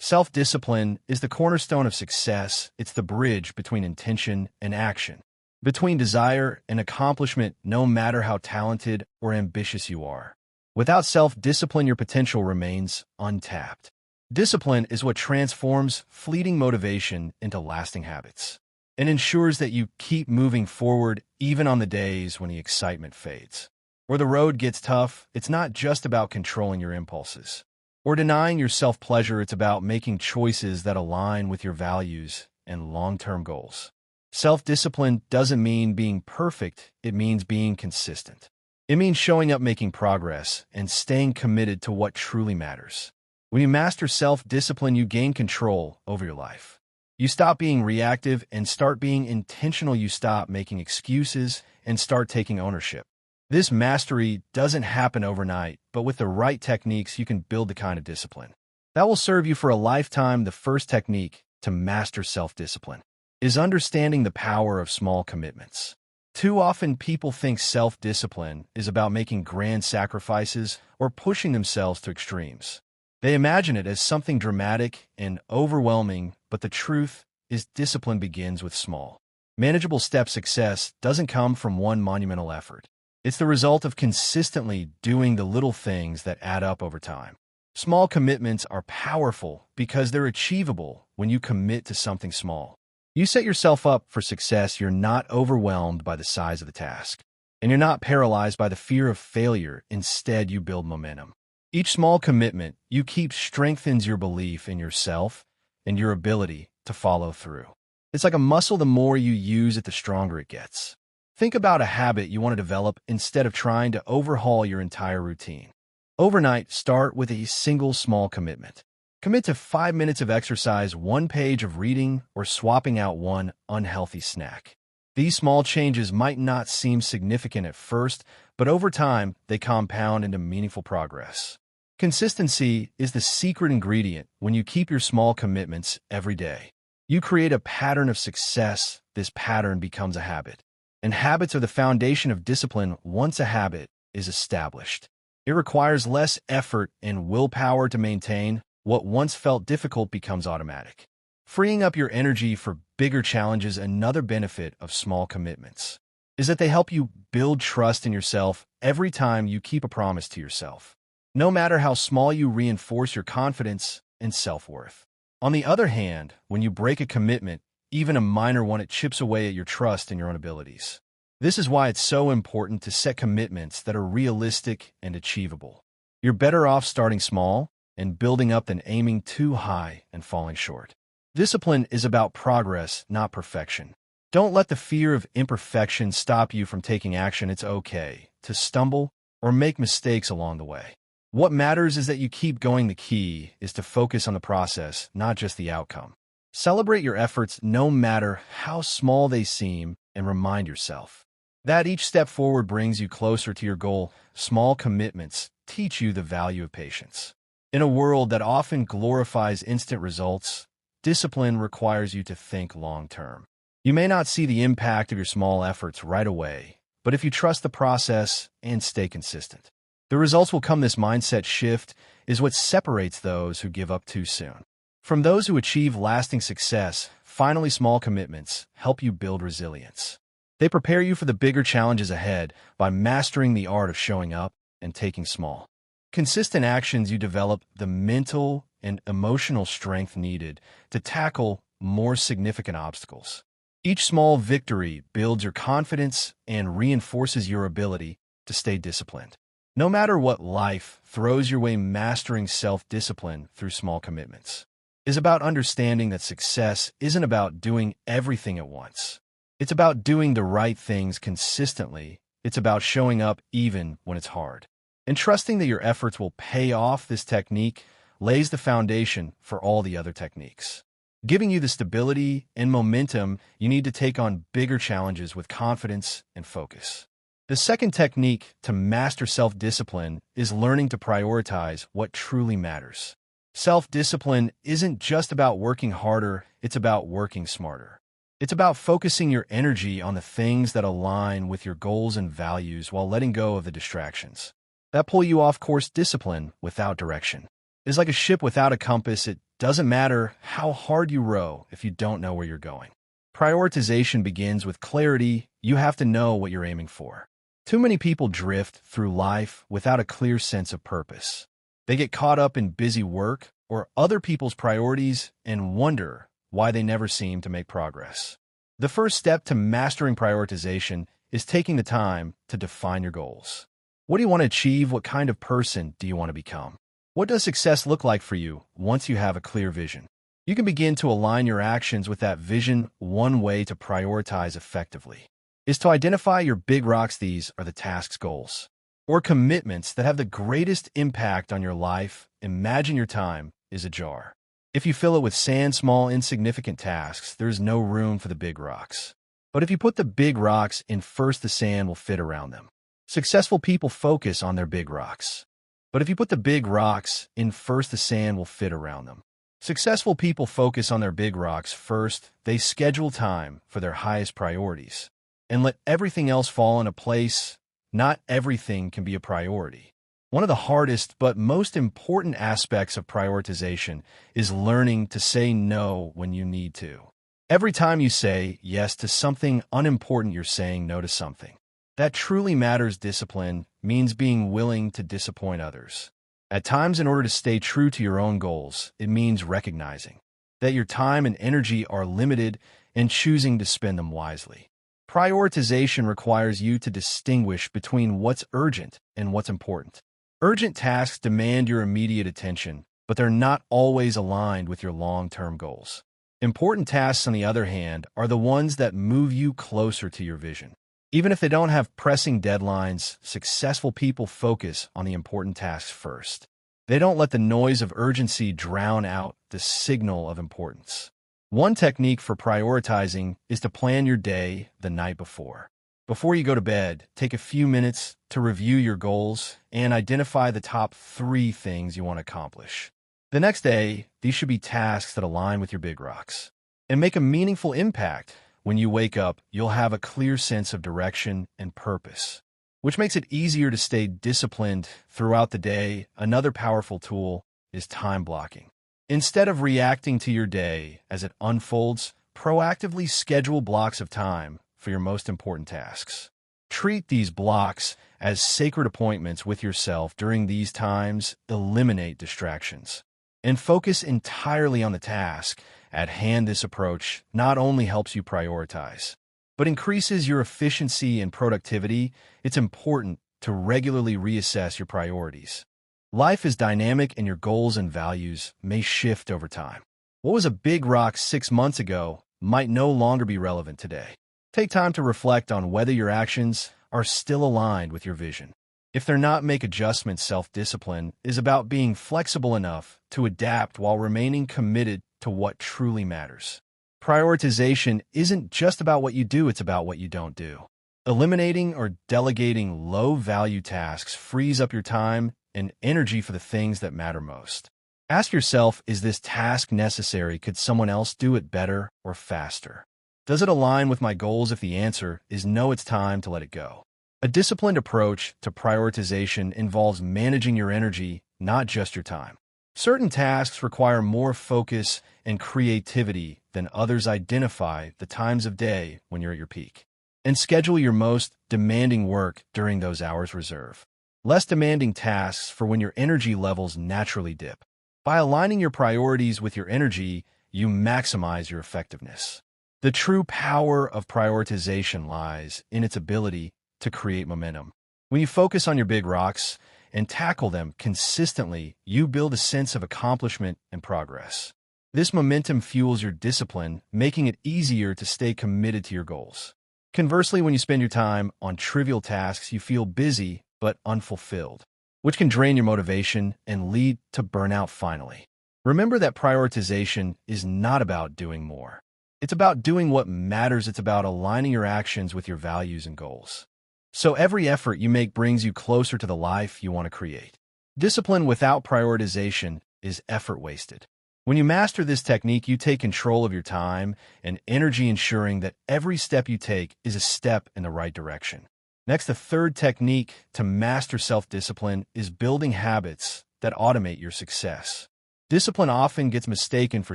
Self-discipline is the cornerstone of success. It's the bridge between intention and action, between desire and accomplishment, no matter how talented or ambitious you are. Without self-discipline, your potential remains untapped. Discipline is what transforms fleeting motivation into lasting habits and ensures that you keep moving forward even on the days when the excitement fades. Where the road gets tough, it's not just about controlling your impulses or denying yourself pleasure. It's about making choices that align with your values and long-term goals. Self-discipline doesn't mean being perfect, it means being consistent. It means showing up, making progress, and staying committed to what truly matters. When you master self-discipline, you gain control over your life. You stop being reactive and start being intentional. You stop making excuses and start taking ownership. This mastery doesn't happen overnight, but with the right techniques, you can build the kind of discipline that will serve you for a lifetime. The first technique to master self-discipline is understanding the power of small commitments. Too often, people think self-discipline is about making grand sacrifices or pushing themselves to extremes. They imagine it as something dramatic and overwhelming, but the truth is discipline begins with small, manageable steps. Success doesn't come from one monumental effort. It's the result of consistently doing the little things that add up over time. Small commitments are powerful because they're achievable when you commit to something small. You set yourself up for success. You're not overwhelmed by the size of the task, and you're not paralyzed by the fear of failure. Instead, you build momentum. Each small commitment you keep strengthens your belief in yourself and your ability to follow through. It's like a muscle. The more you use it, the stronger it gets. Think about a habit you want to develop instead of trying to overhaul your entire routine. Overnight, start with a single small commitment. Commit to 5 minutes of exercise, 1 page of reading, or swapping out one unhealthy snack. These small changes might not seem significant at first, but over time, they compound into meaningful progress. Consistency is the secret ingredient. When you keep your small commitments every day, you create a pattern of success. This pattern becomes a habit. And habits are the foundation of discipline. Once a habit is established, it requires less effort and willpower to maintain. What once felt difficult becomes automatic, freeing up your energy for bigger challenges. Another benefit of small commitments is that they help you build trust in yourself. Every time you keep a promise to yourself, no matter how small, you reinforce your confidence and self-worth. On the other hand, when you break a commitment, even a minor one, it chips away at your trust in your own abilities. This is why it's so important to set commitments that are realistic and achievable. You're better off starting small and building up than aiming too high and falling short. Discipline is about progress, not perfection. Don't let the fear of imperfection stop you from taking action. It's okay to stumble or make mistakes along the way. What matters is that you keep going. The key is to focus on the process, not just the outcome. Celebrate your efforts no matter how small they seem, and remind yourself that each step forward brings you closer to your goal. Small commitments teach you the value of patience. In a world that often glorifies instant results, discipline requires you to think long-term. You may not see the impact of your small efforts right away, but if you trust the process and stay consistent, the results will come. This mindset shift is what separates those who give up too soon from those who achieve lasting success. Finally, small commitments help you build resilience. They prepare you for the bigger challenges ahead. By mastering the art of showing up and taking small, consistent actions, you develop the mental and emotional strength needed to tackle more significant obstacles. Each small victory builds your confidence and reinforces your ability to stay disciplined. No matter what life throws your way, mastering self-discipline through small commitments is about understanding that success isn't about doing everything at once. It's about doing the right things consistently. It's about showing up even when it's hard, and trusting that your efforts will pay off. This technique lays the foundation for all the other techniques, giving you the stability and momentum you need to take on bigger challenges with confidence and focus. The second technique to master self-discipline is learning to prioritize what truly matters. Self-discipline isn't just about working harder, it's about working smarter. It's about focusing your energy on the things that align with your goals and values while letting go of the distractions that pull you off course. Discipline without direction is like a ship without a compass. It doesn't matter how hard you row if you don't know where you're going. Prioritization begins with clarity. You have to know what you're aiming for. Too many people drift through life without a clear sense of purpose. They get caught up in busy work or other people's priorities and wonder why they never seem to make progress. The first step to mastering prioritization is taking the time to define your goals. What do you want to achieve? What kind of person do you want to become? What does success look like for you once you have a clear vision? You can begin to align your actions with that vision. One way to prioritize effectively is to identify your big rocks. These are the tasks, goals, or commitments that have the greatest impact on your life. Imagine your time is a jar. If you fill it with sand, small, insignificant tasks, there's no room for the big rocks. But if you put the big rocks in first, the sand will fit around them. Successful people focus on their big rocks. But if you put the big rocks in first, the sand will fit around them. Successful people focus on their big rocks first. They schedule time for their highest priorities and let everything else fall into place. Not everything can be a priority. One of the hardest but most important aspects of prioritization is learning to say no when you need to. Every time you say yes to something unimportant, you're saying no to something that truly matters. Discipline means being willing to disappoint others. At times, in order to stay true to your own goals, it means recognizing that your time and energy are limited and choosing to spend them wisely. Prioritization requires you to distinguish between what's urgent and what's important. Urgent tasks demand your immediate attention, but they're not always aligned with your long-term goals. Important tasks, on the other hand, are the ones that move you closer to your vision. Even if they don't have pressing deadlines, successful people focus on the important tasks first. They don't let the noise of urgency drown out the signal of importance. One technique for prioritizing is to plan your day the night before. Before you go to bed, take a few minutes to review your goals and identify the top 3 things you want to accomplish. The next day, these should be tasks that align with your big rocks and make a meaningful impact. When you wake up, you'll have a clear sense of direction and purpose, which makes it easier to stay disciplined throughout the day. Another powerful tool is time blocking. Instead of reacting to your day as it unfolds, proactively schedule blocks of time for your most important tasks. Treat these blocks as sacred appointments with yourself. During these times, eliminate distractions and focus entirely on the task at hand. This approach not only helps you prioritize, but increases your efficiency and productivity. It's important to regularly reassess your priorities. Life is dynamic and your goals and values may shift over time. What was a big rock 6 months ago might no longer be relevant today. Take time to reflect on whether your actions are still aligned with your vision. If they're not, make adjustments. Self-discipline is about being flexible enough to adapt while remaining committed to what truly matters. Prioritization isn't just about what you do, it's about what you don't do. Eliminating or delegating low-value tasks frees up your time and energy for the things that matter most. Ask yourself, is this task necessary? Could someone else do it better or faster? Does it align with my goals? If the answer is no, it's time to let it go. A disciplined approach to prioritization involves managing your energy, not just your time. Certain tasks require more focus and creativity than others. Identify the times of day when you're at your peak and schedule your most demanding work during those hours. Reserve less demanding tasks for when your energy levels naturally dip. By aligning your priorities with your energy, you maximize your effectiveness. The true power of prioritization lies in its ability to create momentum. When you focus on your big rocks and tackle them consistently, you build a sense of accomplishment and progress. This momentum fuels your discipline, making it easier to stay committed to your goals. Conversely, when you spend your time on trivial tasks, you feel busy but unfulfilled, which can drain your motivation and lead to burnout. Finally, remember that prioritization is not about doing more. It's about doing what matters. It's about aligning your actions with your values and goals. So every effort you make brings you closer to the life you want to create. Discipline without prioritization is effort wasted. When you master this technique, you take control of your time and energy, ensuring that every step you take is a step in the right direction. Next, the third technique to master self-discipline is building habits that automate your success. Discipline often gets mistaken for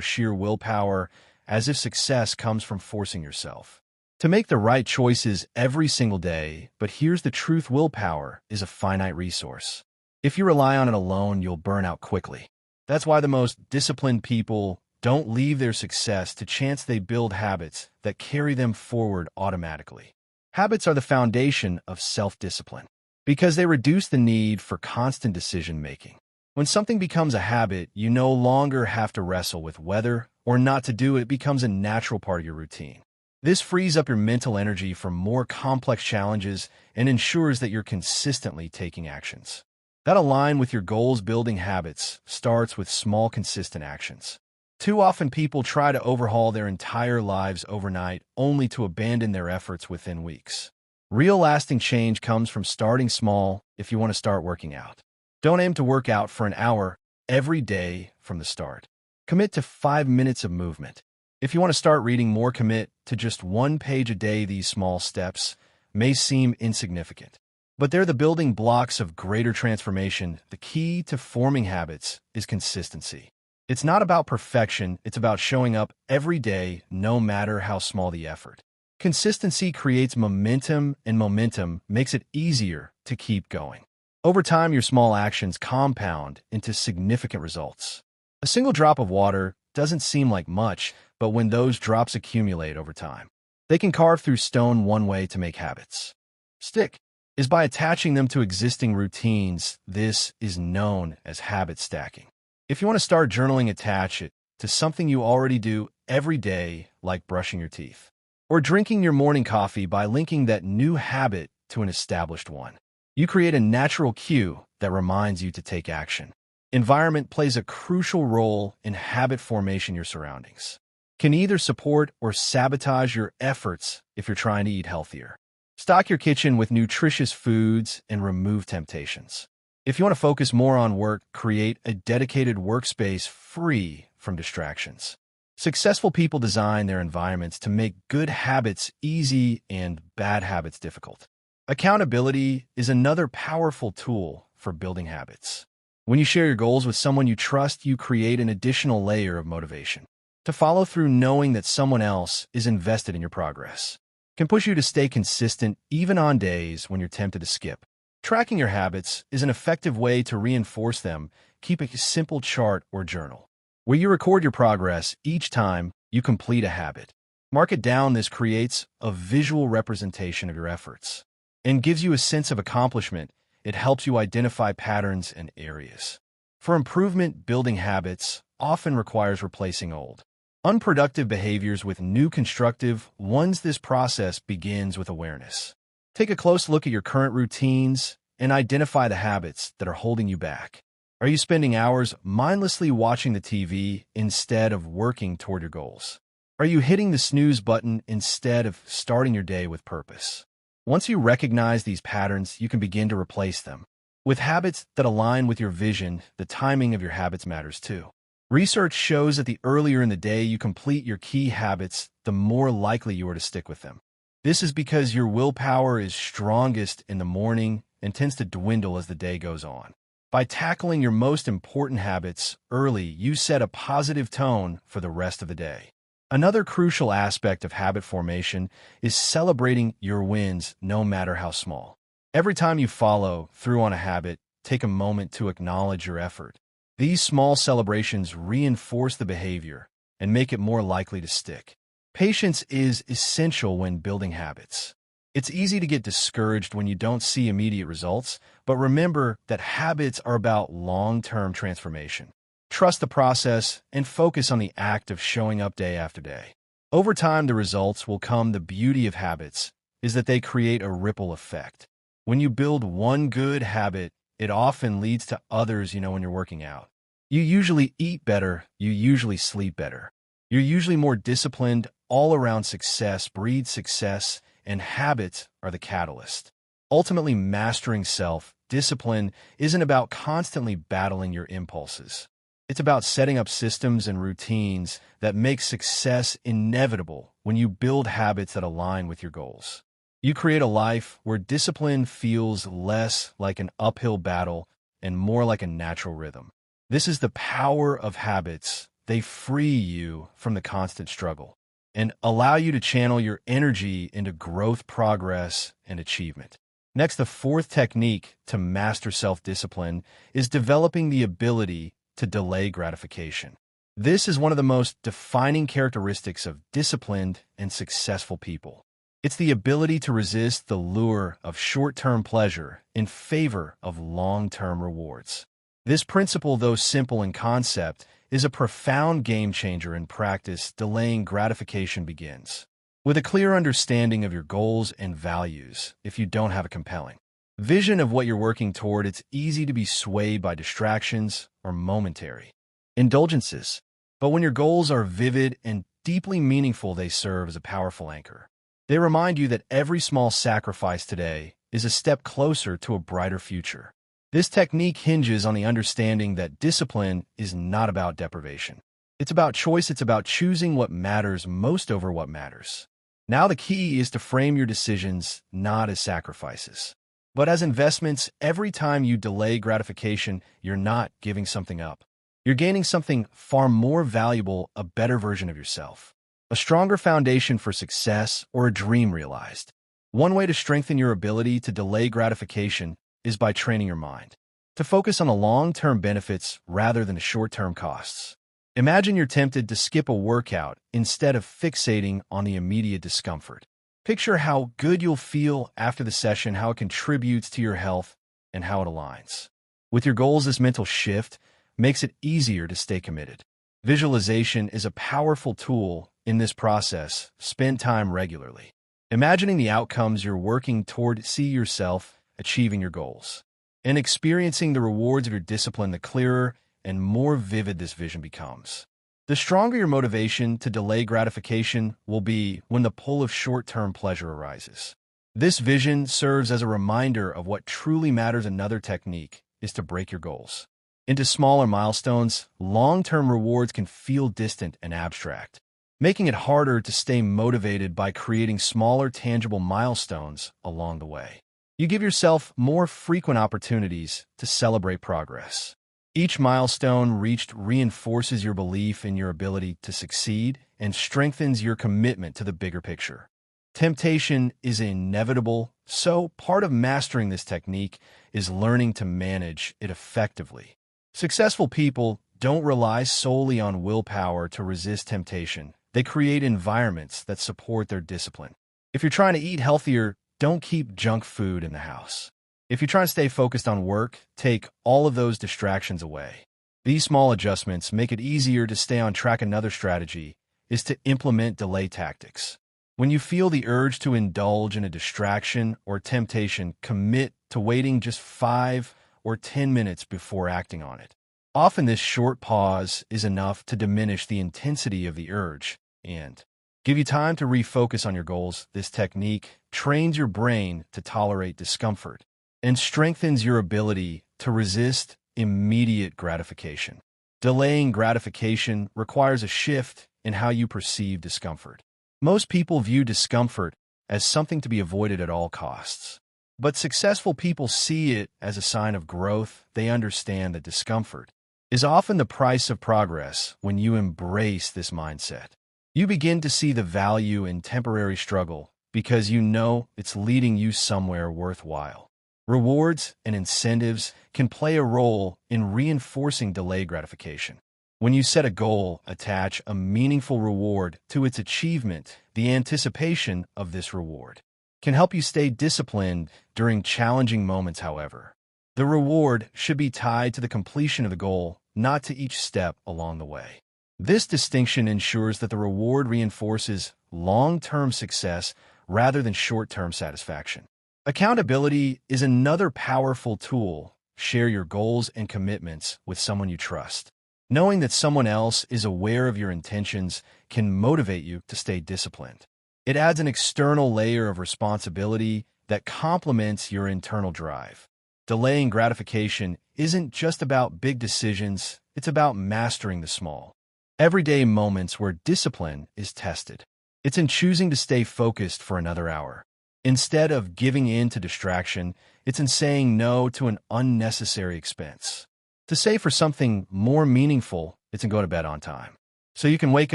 sheer willpower, as if success comes from forcing yourself to make the right choices every single day. But here's the truth: willpower is a finite resource. If you rely on it alone, you'll burn out quickly. That's why the most disciplined people don't leave their success to chance. They build habits that carry them forward automatically. Habits are the foundation of self-discipline because they reduce the need for constant decision-making. When something becomes a habit, you no longer have to wrestle with whether or not to do it. It becomes a natural part of your routine. This frees up your mental energy for more complex challenges and ensures that you're consistently taking actions that align with your goals. Building habits starts with small, consistent actions. Too often people try to overhaul their entire lives overnight, only to abandon their efforts within weeks. Real lasting change comes from starting small. If you want to start working out, don't aim to work out for an hour every day from the start. Commit to 5 minutes of movement. If you want to start reading more, commit to just 1 page a day. These small steps may seem insignificant, but they're the building blocks of greater transformation. The key to forming habits is consistency. It's not about perfection, it's about showing up every day, no matter how small the effort. Consistency creates momentum, and momentum makes it easier to keep going. Over time, your small actions compound into significant results. A single drop of water doesn't seem like much, but when those drops accumulate over time, they can carve through stone. One way to make habits stick is by attaching them to existing routines. This is known as habit stacking. If you want to start journaling, attach it to something you already do every day, like brushing your teeth or drinking your morning coffee. By linking that new habit to an established one, you create a natural cue that reminds you to take action. Environment plays a crucial role in habit formation. Your surroundings can either support or sabotage your efforts. If you're trying to eat healthier, stock your kitchen with nutritious foods and remove temptations. If you want to focus more on work, create a dedicated workspace free from distractions. Successful people design their environments to make good habits easy and bad habits difficult. Accountability is another powerful tool for building habits. When you share your goals with someone you trust, you create an additional layer of motivation to follow through. Knowing that someone else is invested in your progress can push you to stay consistent even on days when you're tempted to skip. Tracking your habits is an effective way to reinforce them. Keep a simple chart or journal where you record your progress each time you complete a habit. Mark it down. This creates a visual representation of your efforts and gives you a sense of accomplishment. It helps you identify patterns and areas for improvement. Building habits often requires replacing old, unproductive behaviors with new constructive ones. This process begins with awareness. Take a close look at your current routines and identify the habits that are holding you back. Are you spending hours mindlessly watching the TV instead of working toward your goals? Are you hitting the snooze button instead of starting your day with purpose? Once you recognize these patterns, you can begin to replace them with habits that align with your vision. The timing of your habits matters too. Research shows that the earlier in the day you complete your key habits, the more likely you are to stick with them. This is because your willpower is strongest in the morning and tends to dwindle as the day goes on. By tackling your most important habits early, you set a positive tone for the rest of the day. Another crucial aspect of habit formation is celebrating your wins, no matter how small. Every time you follow through on a habit, take a moment to acknowledge your effort. These small celebrations reinforce the behavior and make it more likely to stick. Patience is essential when building habits. It's easy to get discouraged when you don't see immediate results, but remember that habits are about long-term transformation. Trust the process and focus on the act of showing up day after day. Over time, the results will come. The beauty of habits is that they create a ripple effect. When you build one good habit, it often leads to others. When you're working out, you usually eat better, you usually sleep better. You're usually more disciplined. All around success breeds success, and habits are the catalyst. Ultimately, mastering self-discipline isn't about constantly battling your impulses. It's about setting up systems and routines that make success inevitable. When you build habits that align with your goals, you create a life where discipline feels less like an uphill battle and more like a natural rhythm. This is the power of habits. They free you from the constant struggle and allow you to channel your energy into growth, progress, and achievement. Next, the fourth technique to master self-discipline is developing the ability to delay gratification. This is one of the most defining characteristics of disciplined and successful people. It's the ability to resist the lure of short-term pleasure in favor of long-term rewards. This principle, though simple in concept, is a profound game changer in practice. Delaying gratification begins with a clear understanding of your goals and values. If you don't have a compelling vision of what you're working toward, it's easy to be swayed by distractions or momentary indulgences. But when your goals are vivid and deeply meaningful, they serve as a powerful anchor. They remind you that every small sacrifice today is a step closer to a brighter future. This technique hinges on the understanding that discipline is not about deprivation. It's about choice. It's about choosing what matters most over what matters. Now the key is to frame your decisions not as sacrifices, but as investments. Every time you delay gratification, you're not giving something up. You're gaining something far more valuable, a better version of yourself, a stronger foundation for success, or a dream realized. One way to strengthen your ability to delay gratification is by training your mind to focus on the long-term benefits rather than the short-term costs. Imagine you're tempted to skip a workout instead of fixating on the immediate discomfort. Picture how good you'll feel after the session, how it contributes to your health, and how it aligns with your goals. This mental shift makes it easier to stay committed. Visualization is a powerful tool in this process. Spend time regularly imagining the outcomes you're working toward. See yourself achieving your goals and experiencing the rewards of your discipline. The clearer and more vivid this vision becomes, the stronger your motivation to delay gratification will be when the pull of short-term pleasure arises. This vision serves as a reminder of what truly matters. Another technique is to break your goals into smaller milestones. Long-term rewards can feel distant and abstract, making it harder to stay motivated. By creating smaller, tangible milestones along the way, you give yourself more frequent opportunities to celebrate progress. Each milestone reached reinforces your belief in your ability to succeed and strengthens your commitment to the bigger picture. Temptation is inevitable, so part of mastering this technique is learning to manage it effectively. Successful people don't rely solely on willpower to resist temptation. They create environments that support their discipline. If you're trying to eat healthier, don't keep junk food in the house. If you're trying to stay focused on work, take all of those distractions away. These small adjustments make it easier to stay on track. Another strategy is to implement delay tactics. When you feel the urge to indulge in a distraction or temptation, commit to waiting just 5 or 10 minutes before acting on it. Often this short pause is enough to diminish the intensity of the urge and give you time to refocus on your goals. This technique trains your brain to tolerate discomfort and strengthens your ability to resist immediate gratification. Delaying gratification requires a shift in how you perceive discomfort. Most people view discomfort as something to be avoided at all costs, but successful people see it as a sign of growth. They understand that discomfort is often the price of progress. When you embrace this mindset, you begin to see the value in temporary struggle because you know it's leading you somewhere worthwhile. Rewards and incentives can play a role in reinforcing delayed gratification. When you set a goal, attach a meaningful reward to its achievement. The anticipation of this reward can help you stay disciplined during challenging moments. However, the reward should be tied to the completion of the goal, not to each step along the way. This distinction ensures that the reward reinforces long-term success rather than short-term satisfaction. Accountability is another powerful tool. Share your goals and commitments with someone you trust. Knowing that someone else is aware of your intentions can motivate you to stay disciplined. It adds an external layer of responsibility that complements your internal drive. Delaying gratification isn't just about big decisions, it's about mastering the small, everyday moments where discipline is tested. It's in choosing to stay focused for another hour. Instead of giving in to distraction, it's in saying no to an unnecessary expense. To say for something more meaningful, it's to go to bed on time. So you can wake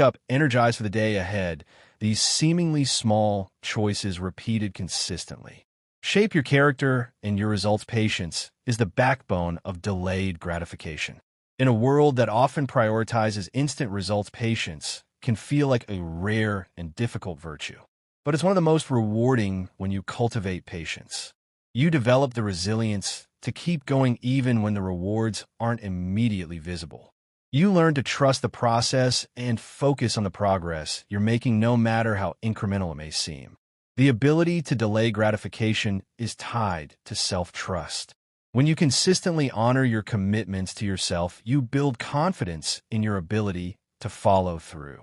up energized for the day ahead. These seemingly small choices repeated consistently shape your character, and your results. Patience is the backbone of delayed gratification. In a world that often prioritizes instant results, patience can feel like a rare and difficult virtue. But it's one of the most rewarding when you cultivate patience. You develop the resilience to keep going even when the rewards aren't immediately visible. You learn to trust the process and focus on the progress you're making, no matter how incremental it may seem. The ability to delay gratification is tied to self-trust. When you consistently honor your commitments to yourself, you build confidence in your ability to follow through.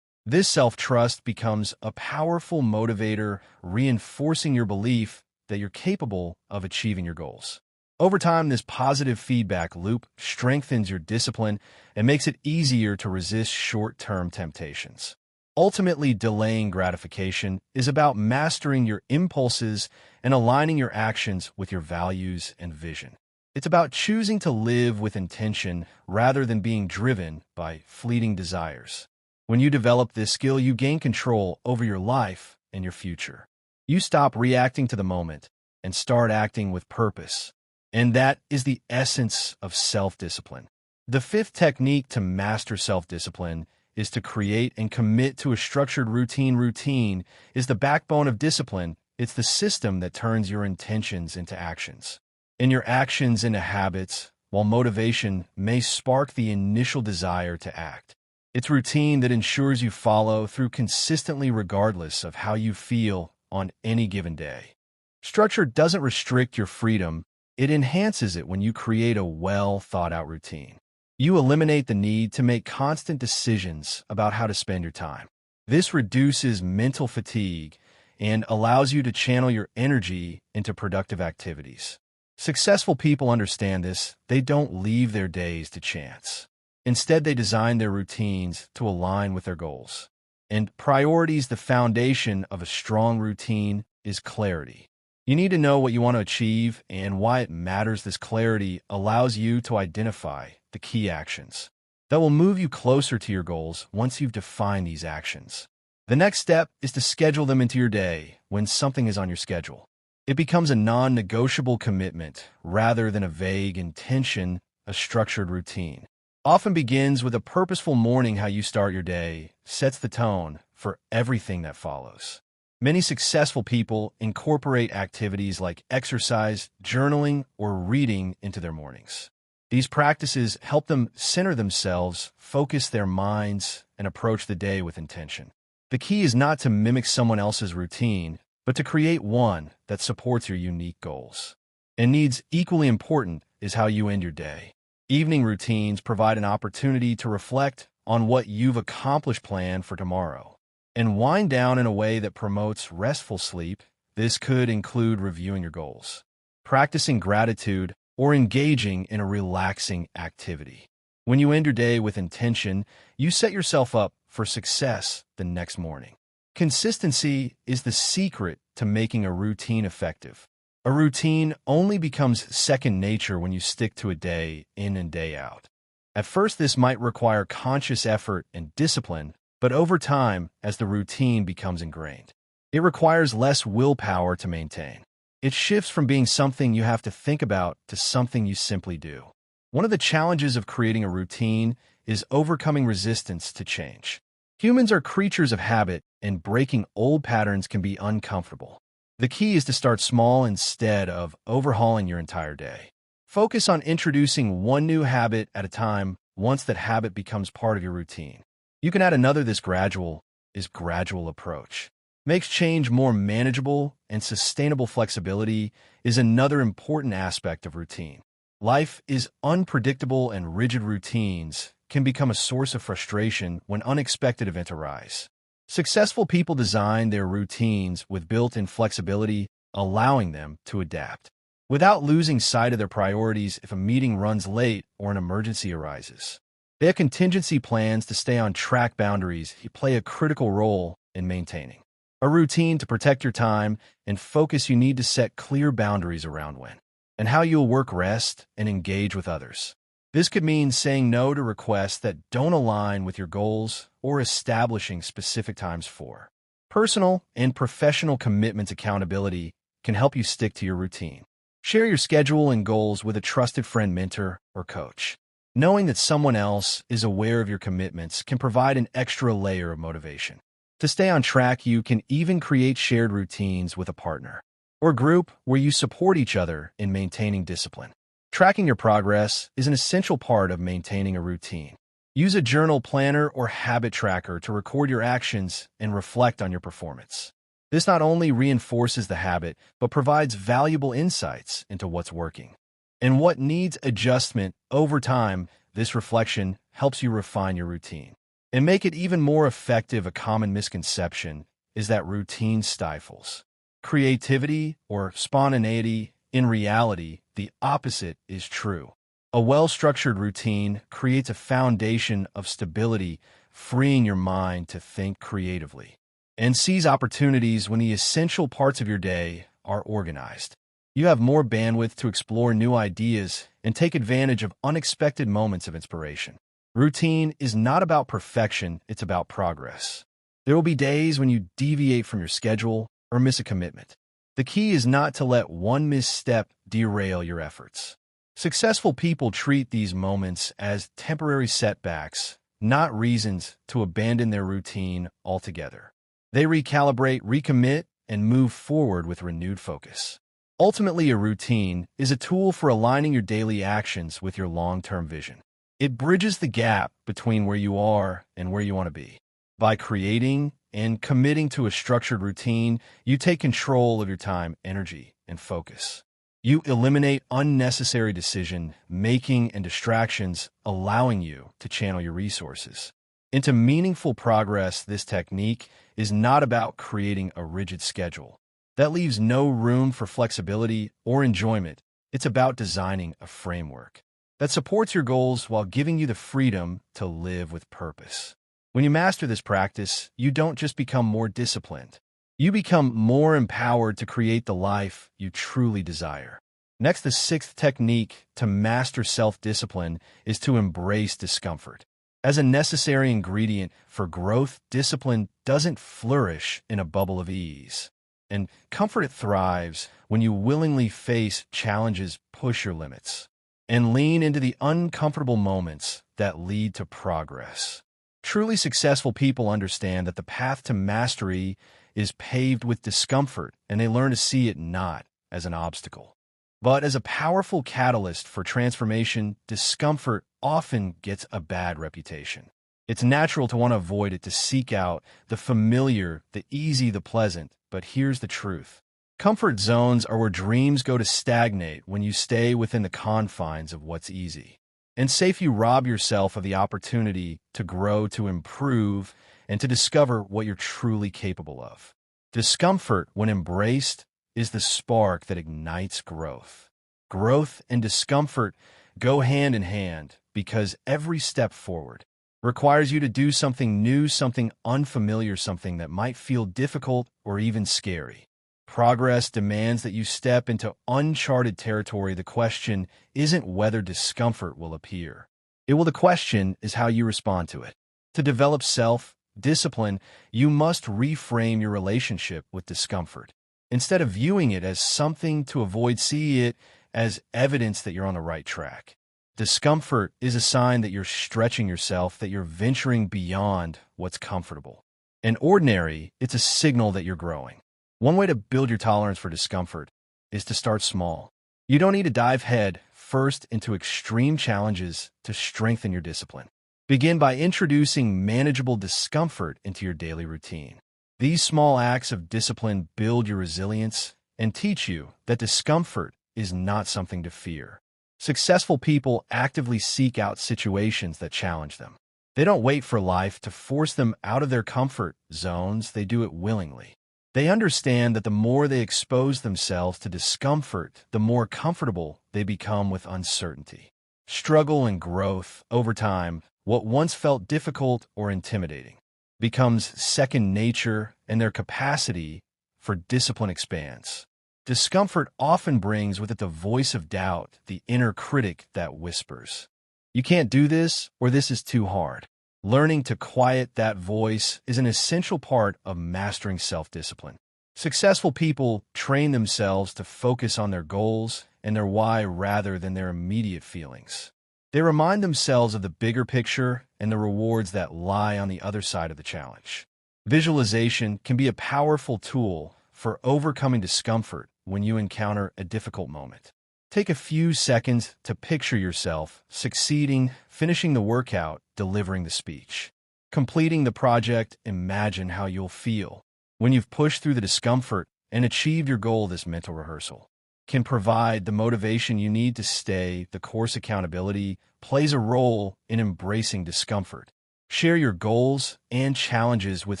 This self-trust becomes a powerful motivator, reinforcing your belief that you're capable of achieving your goals. Over time, this positive feedback loop strengthens your discipline and makes it easier to resist short-term temptations. Ultimately, delaying gratification is about mastering your impulses and aligning your actions with your values and vision. It's about choosing to live with intention rather than being driven by fleeting desires. When you develop this skill, you gain control over your life and your future. You stop reacting to the moment and start acting with purpose. And that is the essence of self-discipline. The fifth technique to master self-discipline is to create and commit to a structured routine. Routine is the backbone of discipline. It's the system that turns your intentions into actions, and your actions into habits, while motivation may spark the initial desire to act. It's routine that ensures you follow through consistently regardless of how you feel on any given day. Structure doesn't restrict your freedom, it enhances it. When you create a well-thought-out routine, you eliminate the need to make constant decisions about how to spend your time. This reduces mental fatigue and allows you to channel your energy into productive activities. Successful people understand this. They don't leave their days to chance. Instead, they design their routines to align with their goals and priorities. The foundation of a strong routine is clarity. You need to know what you want to achieve and why it matters. This clarity allows you to identify the key actions that will move you closer to your goals. Once you've defined these actions, the next step is to schedule them into your day. When something is on your schedule, it becomes a non-negotiable commitment rather than a vague intention. A structured routine often begins with a purposeful morning. How you start your day sets the tone for everything that follows. Many successful people incorporate activities like exercise, journaling, or reading into their mornings. These practices help them center themselves, focus their minds, and approach the day with intention. The key is not to mimic someone else's routine, but to create one that supports your unique goals and needs. Equally important is how you end your day. Evening routines provide an opportunity to reflect on what you've accomplished, plan for tomorrow, and wind down in a way that promotes restful sleep. This could include reviewing your goals, practicing gratitude, or engaging in a relaxing activity. When you end your day with intention, you set yourself up for success the next morning. Consistency is the secret to making a routine effective. A routine only becomes second nature when you stick to it day in and day out. At first, this might require conscious effort and discipline, but over time, as the routine becomes ingrained, it requires less willpower to maintain. It shifts from being something you have to think about to something you simply do. One of the challenges of creating a routine is overcoming resistance to change. Humans are creatures of habit, and breaking old patterns can be uncomfortable. The key is to start small instead of overhauling your entire day. Focus on introducing one new habit at a time. Once that habit becomes part of your routine, you can add another. This gradual approach makes change more manageable and sustainable. Flexibility is another important aspect of routine. Life is unpredictable, and rigid routines can become a source of frustration when unexpected events arise. Successful people design their routines with built-in flexibility, allowing them to adapt without losing sight of their priorities. If a meeting runs late or an emergency arises, they have contingency plans to stay on track. Boundaries play a critical role in maintaining a routine. To protect your time and focus, you need to set clear boundaries around when and how you'll work, rest, and engage with others. This could mean saying no to requests that don't align with your goals or establishing specific times for personal and professional commitments. Accountability can help you stick to your routine. Share your schedule and goals with a trusted friend, mentor, or coach. Knowing that someone else is aware of your commitments can provide an extra layer of motivation. To stay on track, you can even create shared routines with a partner or group where you support each other in maintaining discipline. Tracking your progress is an essential part of maintaining a routine. Use a journal, planner, or habit tracker to record your actions and reflect on your performance. This not only reinforces the habit, but provides valuable insights into what's working and what needs adjustment over time. This reflection helps you refine your routine and make it even more effective. A common misconception is that routine stifles creativity or spontaneity. In reality, the opposite is true. A well-structured routine creates a foundation of stability, freeing your mind to think creatively and seize opportunities. When the essential parts of your day are organized, you have more bandwidth to explore new ideas and take advantage of unexpected moments of inspiration. Routine is not about perfection, it's about progress. There will be days when you deviate from your schedule or miss a commitment. The key is not to let one misstep derail your efforts. Successful people treat these moments as temporary setbacks, not reasons to abandon their routine altogether. They recalibrate, recommit, and move forward with renewed focus. Ultimately, a routine is a tool for aligning your daily actions with your long-term vision. It bridges the gap between where you are and where you want to be. By creating and committing to a structured routine, you take control of your time, energy, and focus. You eliminate unnecessary decision-making and distractions, allowing you to channel your resources into meaningful progress. This technique is not about creating a rigid schedule that leaves no room for flexibility or enjoyment. It's about designing a framework that supports your goals while giving you the freedom to live with purpose. When you master this practice, you don't just become more disciplined. You become more empowered to create the life you truly desire. Next, the sixth technique to master self-discipline is to embrace discomfort. As a necessary ingredient for growth, discipline doesn't flourish in a bubble of ease. And comfort, it thrives when you willingly face challenges, push your limits, and lean into the uncomfortable moments that lead to progress. Truly successful people understand that the path to mastery is paved with discomfort, and they learn to see it not as an obstacle, but as a powerful catalyst for transformation. Discomfort often gets a bad reputation. It's natural to want to avoid it, to seek out the familiar, the easy, the pleasant. But here's the truth. Comfort zones are where dreams go to stagnate. When you stay within the confines of what's easy and safe, you rob yourself of the opportunity to grow, to improve, and to discover what you're truly capable of. Discomfort, when embraced, is the spark that ignites growth. Growth and discomfort go hand in hand because every step forward requires you to do something new, something unfamiliar, something that might feel difficult or even scary. Progress demands that you step into uncharted territory. The question isn't whether discomfort will appear. The question is how you respond to it. To develop self-discipline, you must reframe your relationship with discomfort. Instead of viewing it as something to avoid, see it as evidence that you're on the right track. Discomfort is a sign that you're stretching yourself, that you're venturing beyond what's comfortable. And ordinary, it's a signal that you're growing. One way to build your tolerance for discomfort is to start small. You don't need to dive head first into extreme challenges to strengthen your discipline. Begin by introducing manageable discomfort into your daily routine. These small acts of discipline build your resilience and teach you that discomfort is not something to fear. Successful people actively seek out situations that challenge them. They don't wait for life to force them out of their comfort zones. They do it willingly. They understand that the more they expose themselves to discomfort, the more comfortable they become with uncertainty. Struggle and growth. Over time, what once felt difficult or intimidating becomes second nature, and their capacity for discipline expands. Discomfort often brings with it the voice of doubt, the inner critic that whispers, You can't do this, or this is too hard. Learning to quiet that voice is an essential part of mastering self-discipline. Successful people train themselves to focus on their goals and their why rather than their immediate feelings. They remind themselves of the bigger picture and the rewards that lie on the other side of the challenge. Visualization can be a powerful tool for overcoming discomfort when you encounter a difficult moment. Take a few seconds to picture yourself succeeding, finishing the workout, delivering the speech. Completing the project, imagine how you'll feel when you've pushed through the discomfort and achieved your goal. This mental rehearsal can provide the motivation you need to stay the course. Accountability plays a role in embracing discomfort. Share your goals and challenges with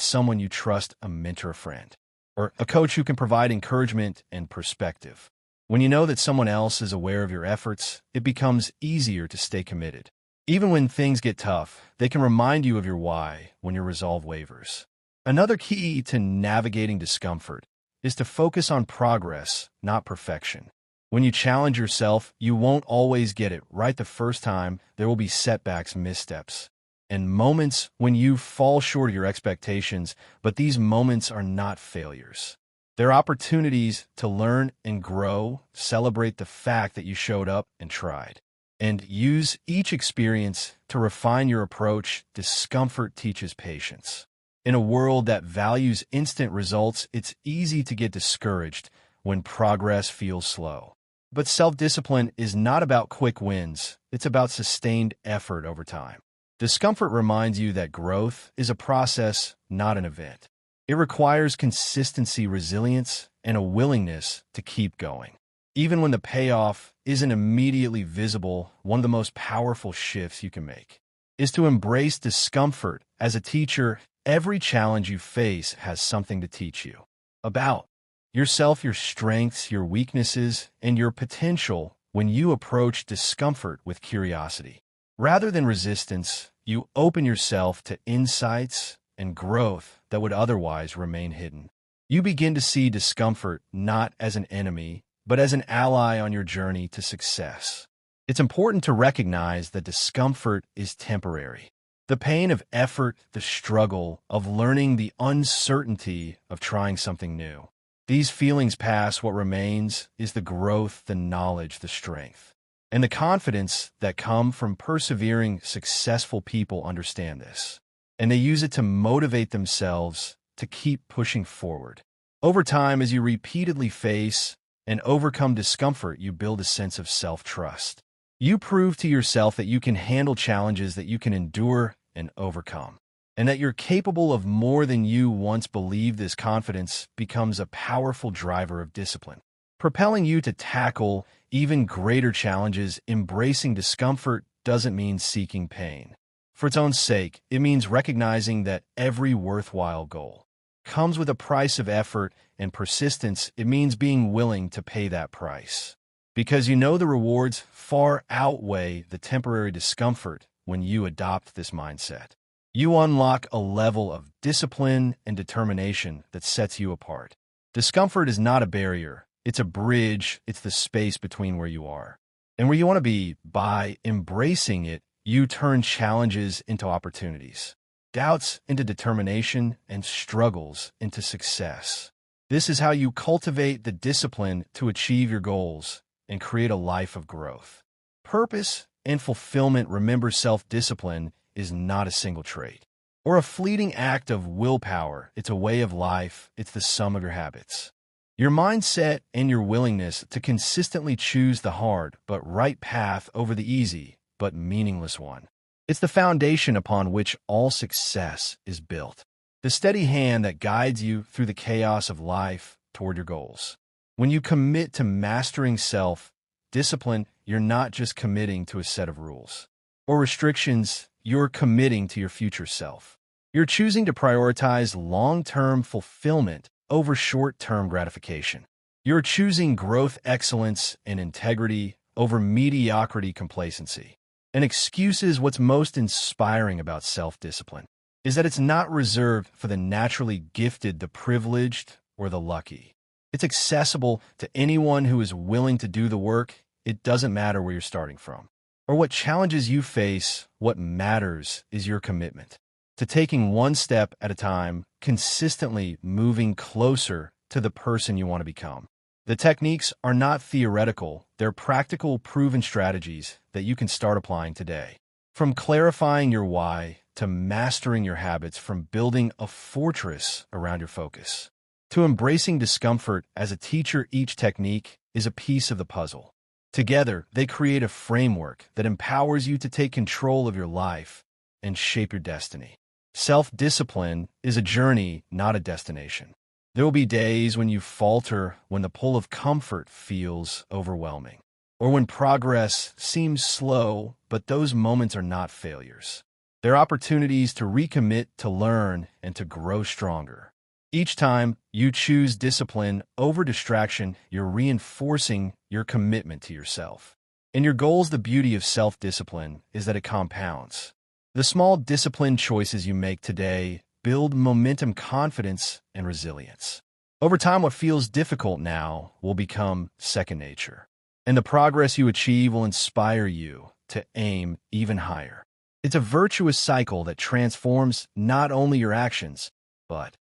someone you trust, a mentor, a friend, or a coach who can provide encouragement and perspective. When you know that someone else is aware of your efforts, it becomes easier to stay committed. Even when things get tough, they can remind you of your why when your resolve wavers. Another key to navigating discomfort is to focus on progress, not perfection. When you challenge yourself, you won't always get it right the first time. There will be setbacks, missteps, and moments when you fall short of your expectations, but these moments are not failures. They're opportunities to learn and grow. Celebrate the fact that you showed up and tried, and use each experience to refine your approach. Discomfort teaches patience. In a world that values instant results, it's easy to get discouraged when progress feels slow. But self-discipline is not about quick wins. It's about sustained effort over time. Discomfort reminds you that growth is a process, not an event. It requires consistency, resilience, and a willingness to keep going. Even when the payoff isn't immediately visible, one of the most powerful shifts you can make is to embrace discomfort as a teacher. Every challenge you face has something to teach you about yourself, your strengths, your weaknesses, and your potential. When you approach discomfort with curiosity rather than resistance, you open yourself to insights and growth that would otherwise remain hidden. You begin to see discomfort not as an enemy, but as an ally on your journey to success. It's important to recognize that discomfort is temporary. The pain of effort, the struggle of learning, the uncertainty of trying something new. These feelings pass. What remains is the growth, the knowledge, the strength, and the confidence that come from persevering. Successful people understand this, and they use it to motivate themselves to keep pushing forward. Over time, as you repeatedly face and overcome discomfort, you build a sense of self-trust. You prove to yourself that you can handle challenges, that you can endure and overcome, and that you're capable of more than you once believed. This confidence becomes a powerful driver of discipline, propelling you to tackle even greater challenges. Embracing discomfort doesn't mean seeking pain for its own sake. It means recognizing that every worthwhile goal comes with a price of effort and persistence. It means being willing to pay that price because you know the rewards far outweigh the temporary discomfort. When you adopt this mindset, you unlock a level of discipline and determination that sets you apart. Discomfort is not a barrier. It's a bridge. It's the space between where you are and where you want to be. By embracing it, you turn challenges into opportunities, doubts into determination, and struggles into success. This is how you cultivate the discipline to achieve your goals and create a life of growth, purpose, and fulfillment. Remember, self-discipline is not a single trait or a fleeting act of willpower. It's a way of life. It's the sum of your habits, your mindset, and your willingness to consistently choose the hard but right path over the easy but meaningless one. It's the foundation upon which all success is built, the steady hand that guides you through the chaos of life toward your goals. When you commit to mastering self-discipline, you're not just committing to a set of rules or restrictions. You're committing to your future self. You're choosing to prioritize long-term fulfillment over short-term gratification. You're choosing growth, excellence, and integrity over mediocrity, complacency, and excuses. What's most inspiring about self-discipline is that it's not reserved for the naturally gifted, the privileged, or the lucky. It's accessible to anyone who is willing to do the work. It doesn't matter where you're starting from. or what challenges you face, what matters is your commitment to taking one step at a time, consistently moving closer to the person you want to become. The techniques are not theoretical, they're practical, proven strategies that you can start applying today. From clarifying your why to mastering your habits, from building a fortress around your focus to embracing discomfort as a teacher, each technique is a piece of the puzzle. Together, they create a framework that empowers you to take control of your life and shape your destiny. Self-discipline is a journey, not a destination. There will be days when you falter, when the pull of comfort feels overwhelming, or when progress seems slow, but those moments are not failures. They're opportunities to recommit, to learn, and to grow stronger. Each time you choose discipline over distraction, you're reinforcing your commitment to yourself. And your goals, the beauty of self-discipline is that it compounds. The small disciplined choices you make today build momentum, confidence, and resilience. Over time, what feels difficult now will become second nature, and the progress you achieve will inspire you to aim even higher. It's a virtuous cycle that transforms not only your actions, but